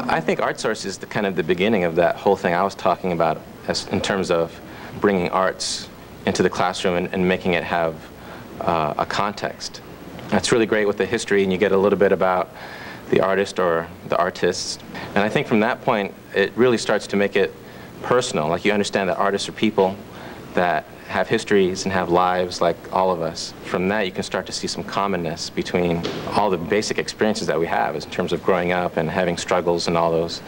I think Artsource is the kind of the beginning of that whole thing I was talking about in terms of bringing arts into the classroom and making it have a context. That's really great with the history, and you get a little bit about the artist or the artists. And I think from that point, it really starts to make it personal. Like, you understand that artists are people that have histories and have lives like all of us. From that, you can start to see some commonness between all the basic experiences that we have in terms of growing up and having struggles and all those.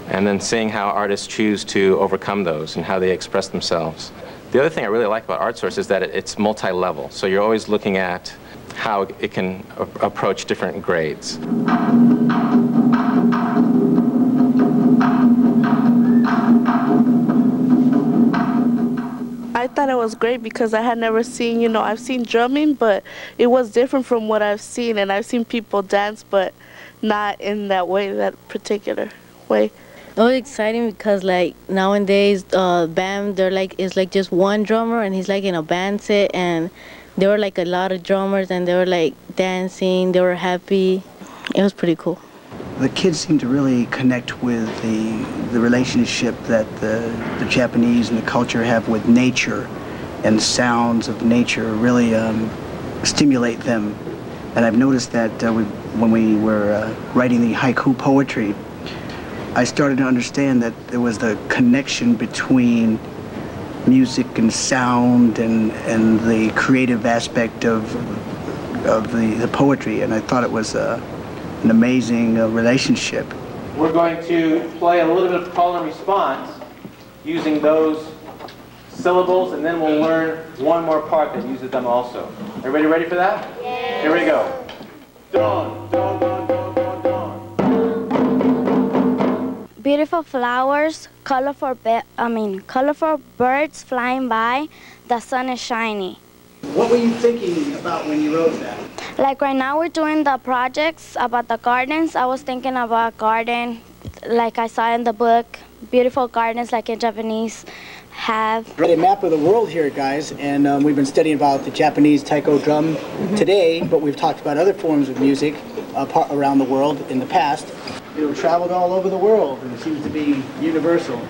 And then seeing how artists choose to overcome those and how they express themselves. The other thing I really like about Artsource is that it's multi-level. So you're always looking at how it can approach different grades. I thought it was great because I had never seen, you know, I've seen drumming, but it was different from what I've seen, and I've seen people dance, but not in that way, that particular way. It was exciting because, like, nowadays, band, it's like just one drummer, and he's like in a band set, and there were like a lot of drummers, and they were like dancing, they were happy. It was pretty cool. The kids seem to really connect with the relationship that the Japanese and the culture have with nature, and the sounds of nature really stimulate them. And I've noticed that when we were writing the haiku poetry, I started to understand that there was the connection between music and sound and the creative aspect of the poetry, and I thought it was an amazing relationship. We're going to play a little bit of call and response using those syllables, and then we'll learn one more part that uses them also. Everybody ready for that? Yeah. Here we go. Dawn, dawn, dawn, dawn, dawn, dawn. Beautiful flowers, colorful birds flying by, the sun is shiny. What were you thinking about when you wrote that? Like right now we're doing the projects about the gardens. I was thinking about garden, like I saw in the book, beautiful gardens like in Japanese have. We had a map of the world here, guys, and we've been studying about the Japanese taiko drum today, but we've talked about other forms of music around the world in the past. You know, traveled all over the world, and it seems to be universal.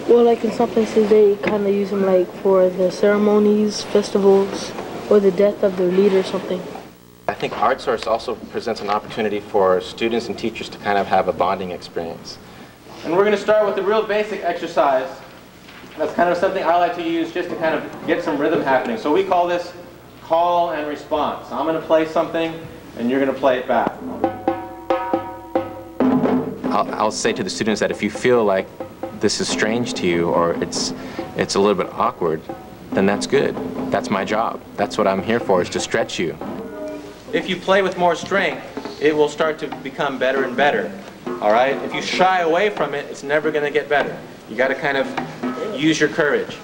Well, like in some places they kind of use them like for the ceremonies, festivals, or the death of their leader or something. I think Artsource also presents an opportunity for students and teachers to kind of have a bonding experience. And we're going to start with a real basic exercise. That's kind of something I like to use just to kind of get some rhythm happening. So we call this call and response. I'm going to play something, and you're going to play it back. I'll say to the students that if you feel like this is strange to you or it's a little bit awkward, then that's good. That's my job. That's what I'm here for, is to stretch you. If you play with more strength, it will start to become better and better. All right? If you shy away from it, it's never going to get better. You got to kind of use your courage.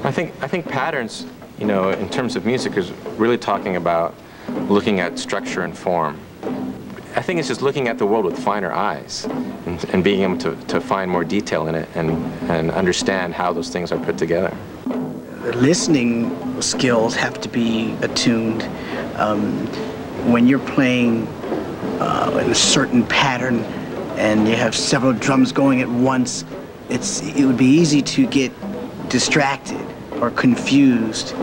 I think patterns, you know, in terms of music, is really talking about looking at structure and form. I think it's just looking at the world with finer eyes and being able to find more detail in it and understand how those things are put together. The listening skills have to be attuned. When you're playing in a certain pattern and you have several drums going at once, it would be easy to get distracted or confused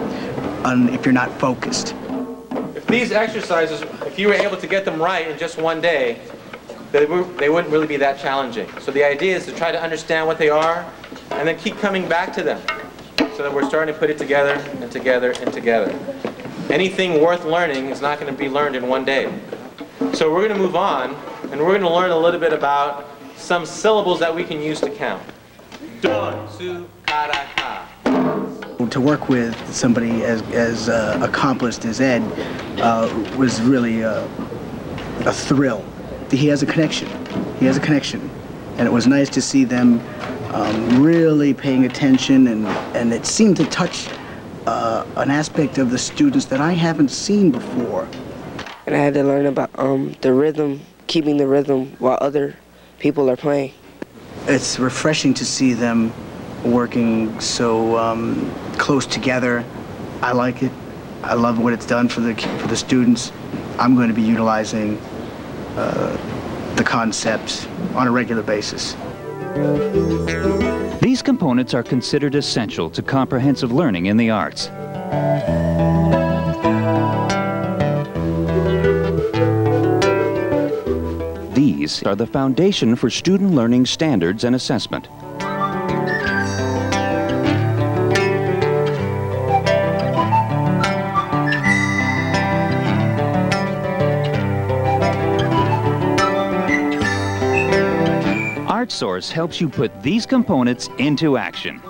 if you're not focused. If these exercises, if you were able to get them right in just one day, they wouldn't really be that challenging. So the idea is to try to understand what they are and then keep coming back to them so that we're starting to put it together and together and together. Anything worth learning is not going to be learned in one day. So we're going to move on, and we're going to learn a little bit about some syllables that we can use to count. Don, su, kara, ka. To work with somebody as accomplished as Ed was really a thrill. He has a connection. He has a connection. And it was nice to see them really paying attention, and it seemed to touch an aspect of the students that I haven't seen before. And I had to learn about the rhythm, keeping the rhythm while other people are playing. it's refreshing to see them working so close together. I like it. I love what it's done for the students. I'm going to be utilizing the concept on a regular basis. These components are considered essential to comprehensive learning in the arts. These are the foundation for student learning standards and assessment. Artsource helps you put these components into action.